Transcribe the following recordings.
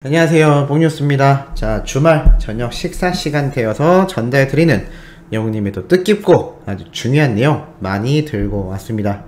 안녕하세요, 뽕뉴스입니다. 자, 주말 저녁 식사 시간 되어서 전달드리는 영웅님의 또 뜻깊고 아주 중요한 내용 많이 들고 왔습니다.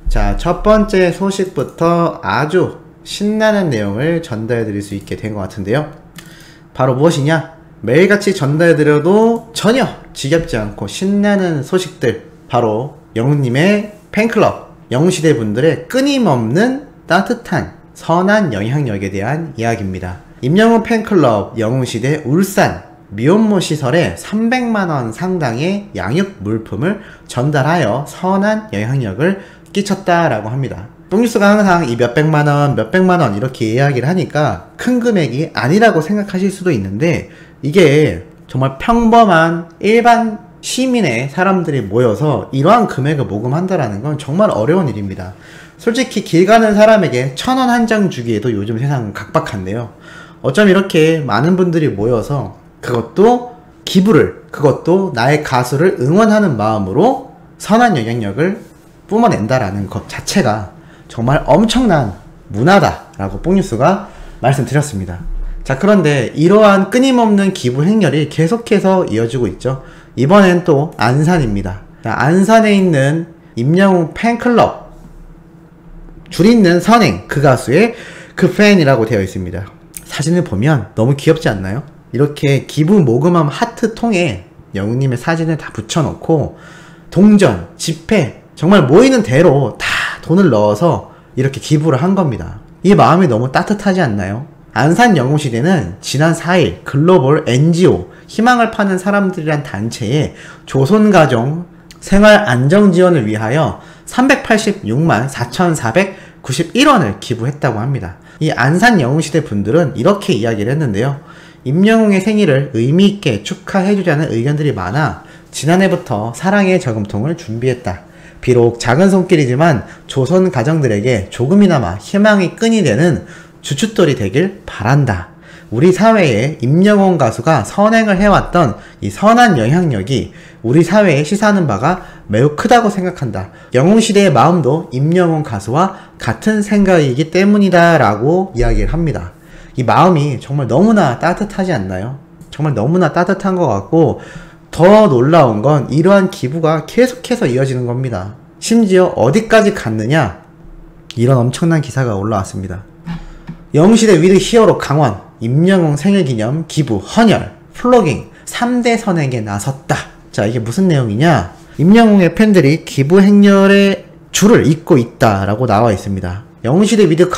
자, 첫 번째 소식부터 아주 신나는 내용을 전달드릴 수 있게 된 것 같은데요. 바로 무엇이냐? 매일같이 전달드려도 전혀 지겹지 않고 신나는 소식들, 바로 영웅님의 팬클럽 영웅시대 분들의 끊임없는 따뜻한 선한 영향력에 대한 이야기입니다. 임영웅 팬클럽 영웅시대 울산 미혼모 시설에 300만원 상당의 양육 물품을 전달하여 선한 영향력을 끼쳤다라고 합니다. 뽕뉴스가 항상 이 몇백만원 이렇게 이야기를 하니까 큰 금액이 아니라고 생각하실 수도 있는데, 이게 정말 평범한 일반 시민의 사람들이 모여서 이러한 금액을 모금한다라는 건 정말 어려운 일입니다. 솔직히 길 가는 사람에게 1000원 한 장 주기에도 요즘 세상은 각박한데요. 어쩜 이렇게 많은 분들이 모여서 그것도 기부를, 그것도 나의 가수를 응원하는 마음으로 선한 영향력을 뿜어낸다라는 것 자체가 정말 엄청난 문화다라고 뽕뉴스가 말씀드렸습니다. 자, 그런데 이러한 끊임없는 기부 행렬이 계속해서 이어지고 있죠. 이번엔 또 안산입니다. 자, 안산에 있는 임영웅 팬클럽, 줄있는 선행, 그 가수의 그 팬이라고 되어 있습니다. 사진을 보면 너무 귀엽지 않나요? 이렇게 기부 모금함 하트 통에 영웅님의 사진을 다 붙여놓고 동전, 지폐, 정말 모이는 대로 다 돈을 넣어서 이렇게 기부를 한 겁니다. 이 마음이 너무 따뜻하지 않나요? 안산 영웅시대는 지난 4일 글로벌 NGO 희망을 파는 사람들이란 단체에 조선가정 생활안정지원을 위하여 386만 4,491원을 기부했다고 합니다. 이 안산 영웅시대 분들은 이렇게 이야기를 했는데요. 임영웅의 생일을 의미있게 축하해주자는 의견들이 많아 지난해부터 사랑의 저금통을 준비했다. 비록 작은 손길이지만 조선 가정들에게 조금이나마 희망의 끈이 되는 주춧돌이 되길 바란다. 우리 사회에 임영웅 가수가 선행을 해왔던 이 선한 영향력이 우리 사회에 시사하는 바가 매우 크다고 생각한다. 영웅시대의 마음도 임영웅 가수와 같은 생각이기 때문이다 라고 이야기를 합니다. 이 마음이 정말 너무나 따뜻하지 않나요? 정말 너무나 따뜻한 것 같고, 더 놀라운 건 이러한 기부가 계속해서 이어지는 겁니다. 심지어 어디까지 갔느냐, 이런 엄청난 기사가 올라왔습니다. 영웅시대 위드 히어로 강원 임영웅 생일기념 기부 헌혈 플로깅 3대 선행에 나섰다. 자, 이게 무슨 내용이냐? 임영웅의 팬들이 기부 행렬의 줄을 잇고 있다라고 나와 있습니다. 영웅시대 위드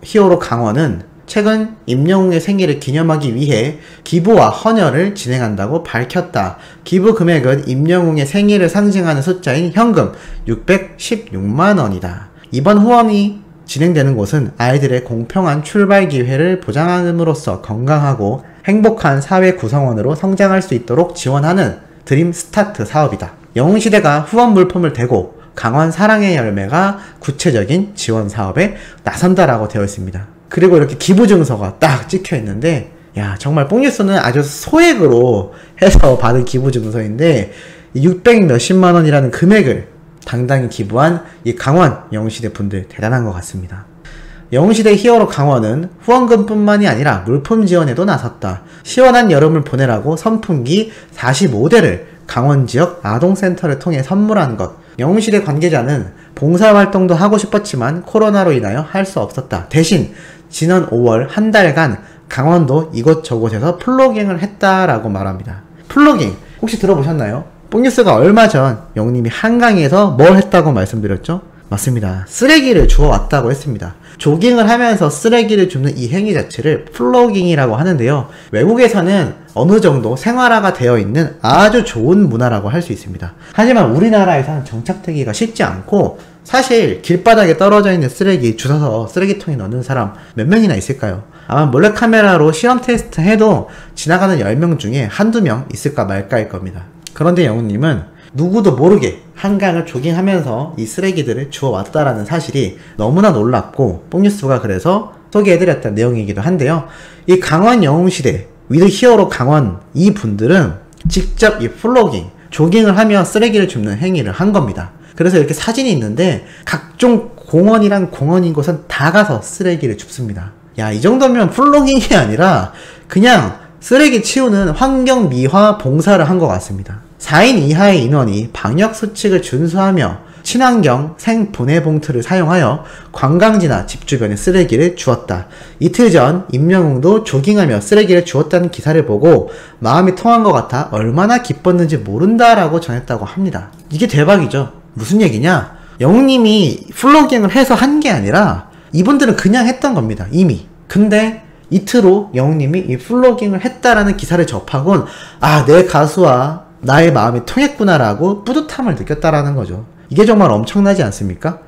히어로 강원은 최근 임영웅의 생일을 기념하기 위해 기부와 헌혈을 진행한다고 밝혔다. 기부 금액은 임영웅의 생일을 상징하는 숫자인 현금 616만원이다. 이번 후원이 진행되는 곳은 아이들의 공평한 출발 기회를 보장함으로써 건강하고 행복한 사회 구성원으로 성장할 수 있도록 지원하는 드림 스타트 사업이다. 영웅시대가 후원 물품을 대고 강원 사랑의 열매가 구체적인 지원 사업에 나선다라고 되어 있습니다. 그리고 이렇게 기부 증서가 딱 찍혀 있는데, 야, 정말 뽕뉴스는 아주 소액으로 해서 받은 기부 증서인데 600 몇십만 원이라는 금액을 당당히 기부한 이 강원 영웅시대 분들 대단한 것 같습니다. 영웅시대 히어로 강원은 후원금뿐만이 아니라 물품 지원에도 나섰다. 시원한 여름을 보내라고 선풍기 45대를 강원 지역 아동센터를 통해 선물한 것. 영웅시대 관계자는 봉사활동도 하고 싶었지만 코로나로 인하여 할 수 없었다. 대신 지난 5월 한 달간 강원도 이곳저곳에서 플로깅을 했다라고 말합니다. 플로깅 혹시 들어보셨나요? 뽕뉴스가 얼마 전 영웅님이 한강에서 뭘 했다고 말씀드렸죠? 맞습니다. 쓰레기를 주워왔다고 했습니다. 조깅을 하면서 쓰레기를 줍는 이 행위 자체를 플로깅이라고 하는데요. 외국에서는 어느 정도 생활화가 되어 있는 아주 좋은 문화라고 할 수 있습니다. 하지만 우리나라에서는 정착되기가 쉽지 않고, 사실 길바닥에 떨어져 있는 쓰레기 주워서 쓰레기통에 넣는 사람 몇 명이나 있을까요? 아마 몰래카메라로 실험 테스트 해도 지나가는 10명 중에 한두 명 있을까 말까일 겁니다. 그런데 영웅님은 누구도 모르게 한강을 조깅하면서 이 쓰레기들을 주워왔다라는 사실이 너무나 놀랍고 뽕뉴스가 그래서 소개해드렸던 내용이기도 한데요. 이 강원 영웅시대 위드 히어로 강원 이 분들은 직접 이 플로깅, 조깅을 하며 쓰레기를 줍는 행위를 한 겁니다. 그래서 이렇게 사진이 있는데 각종 공원이란 공원인 곳은 다 가서 쓰레기를 줍습니다. 야, 이 정도면 플로깅이 아니라 그냥 쓰레기 치우는 환경 미화 봉사를 한 것 같습니다. 4인 이하의 인원이 방역수칙을 준수하며 친환경 생분해 봉투를 사용하여 관광지나 집 주변에 쓰레기를 주었다. 이틀 전 임영웅도 조깅하며 쓰레기를 주었다는 기사를 보고 마음이 통한 것 같아 얼마나 기뻤는지 모른다라고 전했다고 합니다. 이게 대박이죠. 무슨 얘기냐? 영웅님이 플로깅을 해서 한 게 아니라 이분들은 그냥 했던 겁니다. 이미. 근데 이틀 후 영웅님이 이 플로깅을 했다라는 기사를 접하곤 아, 내 가수와 나의 마음이 통했구나라고 뿌듯함을 느꼈다라는 거죠. 이게 정말 엄청나지 않습니까?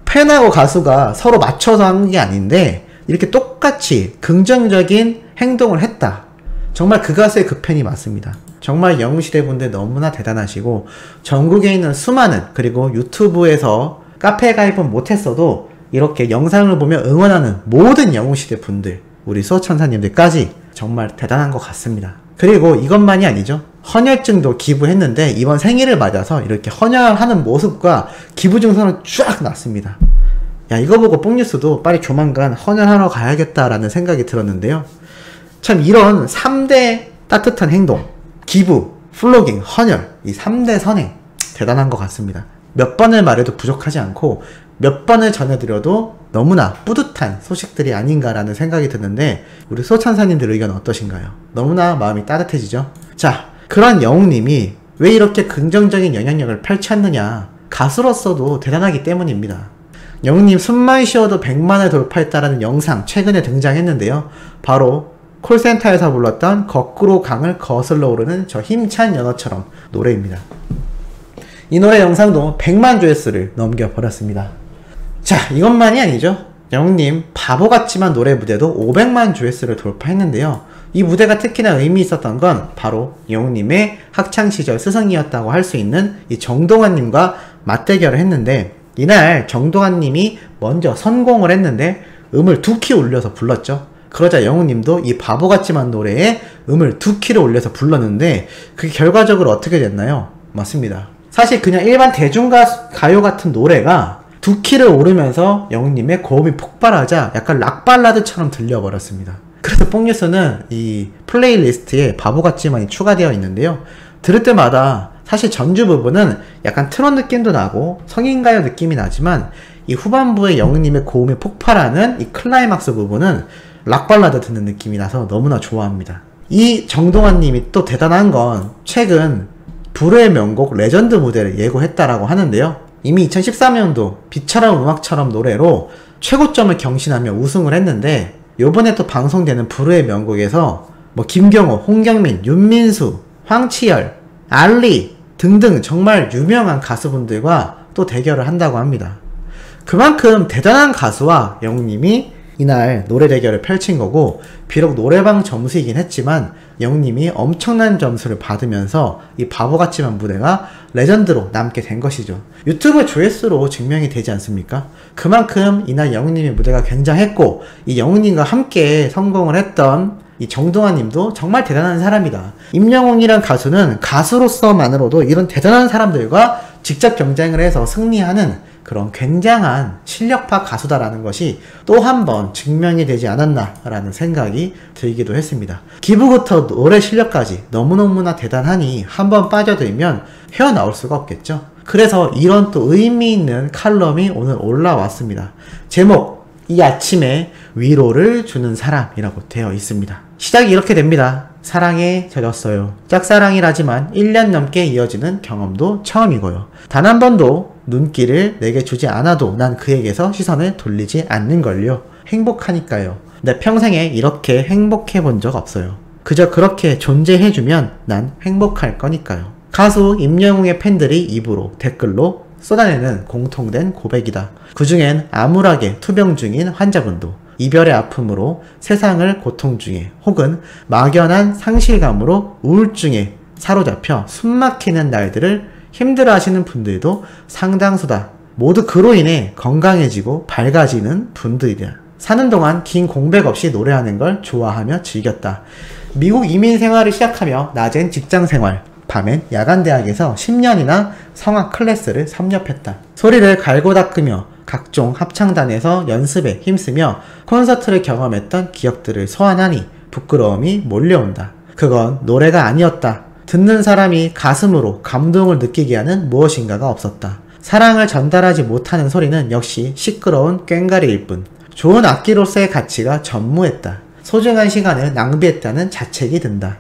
팬하고 가수가 서로 맞춰서 한 게 아닌데 이렇게 똑같이 긍정적인 행동을 했다. 정말 그 가수의 그 팬이 맞습니다. 정말 영웅시대 분들 너무나 대단하시고 전국에 있는 수많은 그리고 유튜브에서 카페 가입은 못했어도 이렇게 영상을 보며 응원하는 모든 영웅시대 분들 우리 수호천사님들까지 정말 대단한 것 같습니다. 그리고 이것만이 아니죠. 헌혈증도 기부했는데 이번 생일을 맞아서 이렇게 헌혈하는 모습과 기부 증서는 쫙 났습니다. 야, 이거 보고 뽕뉴스도 빨리 조만간 헌혈하러 가야겠다라는 생각이 들었는데요. 참 이런 3대 따뜻한 행동, 기부, 플로깅, 헌혈, 이 3대 선행 대단한 것 같습니다. 몇 번을 말해도 부족하지 않고 몇 번을 전해드려도 너무나 뿌듯한 소식들이 아닌가라는 생각이 드는데 우리 수호천사님들 의견 어떠신가요? 너무나 마음이 따뜻해지죠? 자, 그런 영웅님이 왜 이렇게 긍정적인 영향력을 펼쳤느냐? 가수로서도 대단하기 때문입니다. 영웅님 숨만 쉬어도 100만을 돌파했다라는 영상 최근에 등장했는데요. 바로 콜센터에서 불렀던 거꾸로 강을 거슬러 오르는 저 힘찬 연어처럼 노래입니다. 이 노래 영상도 100만 조회수를 넘겨버렸습니다. 자, 이것만이 아니죠. 영웅님 바보 같지만 노래 무대도 500만 조회수를 돌파했는데요. 이 무대가 특히나 의미 있었던 건 바로 영웅님의 학창시절 스승이었다고 할 수 있는 이 정동환님과 맞대결을 했는데 이날 정동환님이 먼저 선공을 했는데 음을 2키 올려서 불렀죠. 그러자 영웅님도 이 바보 같지만 노래에 음을 2키를 올려서 불렀는데 그게 결과적으로 어떻게 됐나요? 맞습니다. 사실 그냥 일반 대중가요 같은 노래가 2키를 오르면서 영웅님의 고음이 폭발하자 약간 락발라드처럼 들려버렸습니다. 그래서 뽕뉴스는 이 플레이리스트에 바보 같지만이 추가되어 있는데요. 들을 때마다 사실 전주 부분은 약간 트롯 느낌도 나고 성인가요 느낌이 나지만 이 후반부에 영웅님의 고음이 폭발하는 이 클라이막스 부분은 락발라드 듣는 느낌이 나서 너무나 좋아합니다. 이 정동환님이 또 대단한 건 최근 불후의 명곡 레전드 무대를 예고했다라고 하는데요. 이미 2013년도 빛처럼 음악처럼 노래로 최고점을 경신하며 우승을 했는데 요번에 또 방송되는 불후의 명곡에서 뭐 김경호, 홍경민, 윤민수, 황치열, 알리 등등 정말 유명한 가수분들과 또 대결을 한다고 합니다. 그만큼 대단한 가수와 영웅님이 이날 노래 대결을 펼친 거고 비록 노래방 점수이긴 했지만 영웅님이 엄청난 점수를 받으면서 이 바보 같지만 무대가 레전드로 남게 된 것이죠. 유튜브 조회수로 증명이 되지 않습니까? 그만큼 이날 영웅님의 무대가 굉장했고 이 영웅님과 함께 성공을 했던 이 정동환님도 정말 대단한 사람이다. 임영웅이란 가수는 가수로서만으로도 이런 대단한 사람들과 직접 경쟁을 해서 승리하는 그런 굉장한 실력파 가수다라는 것이 또 한 번 증명이 되지 않았나라는 생각이 들기도 했습니다. 기부부터 노래 실력까지 너무너무나 대단하니 한번 빠져들면 헤어나올 수가 없겠죠. 그래서 이런 또 의미 있는 칼럼이 오늘 올라왔습니다. 제목, 이 아침에 위로를 주는 사람이라고 되어 있습니다. 시작이 이렇게 됩니다. 사랑에 젖었어요. 짝사랑이라지만 1년 넘게 이어지는 경험도 처음이고요. 단 한 번도 눈길을 내게 주지 않아도 난 그에게서 시선을 돌리지 않는걸요. 행복하니까요. 내 평생에 이렇게 행복해 본 적 없어요. 그저 그렇게 존재해주면 난 행복할 거니까요. 가수 임영웅의 팬들이 입으로 댓글로 쏟아내는 공통된 고백이다. 그중엔 암울하게 투병 중인 환자분도 이별의 아픔으로 세상을 고통 중에 혹은 막연한 상실감으로 우울증에 사로잡혀 숨막히는 날들을 힘들어하시는 분들도 상당수다. 모두 그로 인해 건강해지고 밝아지는 분들이다. 사는 동안 긴 공백 없이 노래하는 걸 좋아하며 즐겼다. 미국 이민 생활을 시작하며 낮엔 직장 생활, 밤엔 야간 대학에서 10년이나 성악 클래스를 섭렵했다. 소리를 갈고 닦으며 각종 합창단에서 연습에 힘쓰며 콘서트를 경험했던 기억들을 소환하니 부끄러움이 몰려온다. 그건 노래가 아니었다. 듣는 사람이 가슴으로 감동을 느끼게 하는 무엇인가가 없었다. 사랑을 전달하지 못하는 소리는 역시 시끄러운 꽹과리일 뿐. 좋은 악기로서의 가치가 전무했다. 소중한 시간을 낭비했다는 자책이 든다.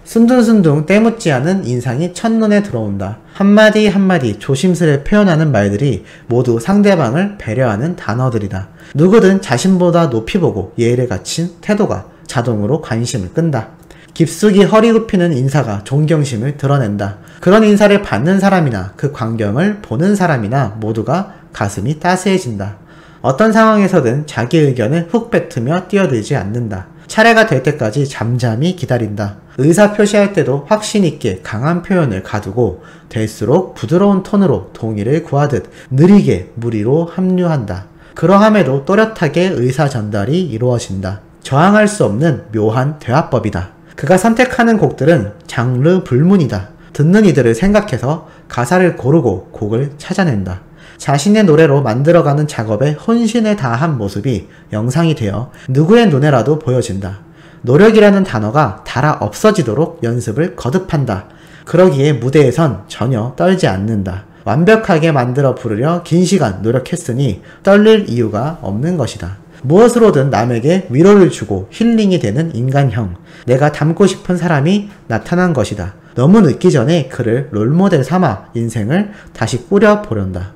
순둥순둥 때묻지 않은 인상이 첫눈에 들어온다. 한마디 한마디 조심스레 표현하는 말들이 모두 상대방을 배려하는 단어들이다. 누구든 자신보다 높이 보고 예의를 갖춘 태도가 자동으로 관심을 끈다. 깊숙이 허리 굽히는 인사가 존경심을 드러낸다. 그런 인사를 받는 사람이나 그 광경을 보는 사람이나 모두가 가슴이 따스해진다. 어떤 상황에서든 자기 의견을 훅 뱉으며 뛰어들지 않는다. 차례가 될 때까지 잠잠히 기다린다. 의사 표시할 때도 확신 있게 강한 표현을 가두고 될수록 부드러운 톤으로 동의를 구하듯 느리게 무리로 합류한다. 그러함에도 또렷하게 의사 전달이 이루어진다. 저항할 수 없는 묘한 대화법이다. 그가 선택하는 곡들은 장르 불문이다. 듣는 이들을 생각해서 가사를 고르고 곡을 찾아낸다. 자신의 노래로 만들어가는 작업에 혼신을 다한 모습이 영상이 되어 누구의 눈에라도 보여진다. 노력이라는 단어가 달아 없어지도록 연습을 거듭한다. 그러기에 무대에선 전혀 떨지 않는다. 완벽하게 만들어 부르려 긴 시간 노력했으니 떨릴 이유가 없는 것이다. 무엇으로든 남에게 위로를 주고 힐링이 되는 인간형. 내가 닮고 싶은 사람이 나타난 것이다. 너무 늦기 전에 그를 롤모델 삼아 인생을 다시 꾸려보련다.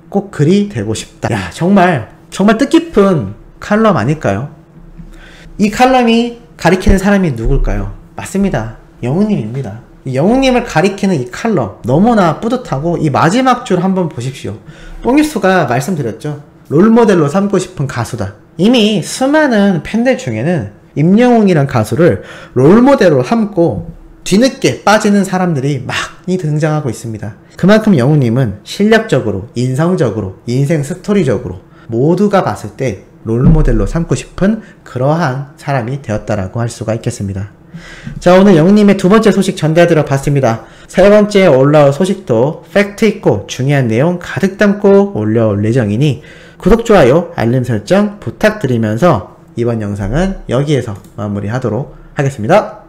꼭 그리 되고 싶다. 야, 정말 뜻깊은 칼럼 아닐까요? 이 칼럼이 가리키는 사람이 누굴까요? 맞습니다. 영웅님입니다. 영웅님을 가리키는 이 칼럼 너무나 뿌듯하고 이 마지막 줄 한번 보십시오. 뽕유수가 말씀드렸죠. 롤모델로 삼고 싶은 가수다. 이미 수많은 팬들 중에는 임영웅이란 가수를 롤모델로 삼고 뒤늦게 빠지는 사람들이 많이 등장하고 있습니다. 그만큼 영웅님은 실력적으로, 인성적으로, 인생 스토리적으로 모두가 봤을 때 롤모델로 삼고 싶은 그러한 사람이 되었다라고 할 수가 있겠습니다. 자, 오늘 영웅님의 두 번째 소식 전달드려 봤습니다. 세 번째 올라올 소식도 팩트 있고 중요한 내용 가득 담고 올려올 예정이니 구독, 좋아요, 알림 설정 부탁드리면서 이번 영상은 여기에서 마무리하도록 하겠습니다.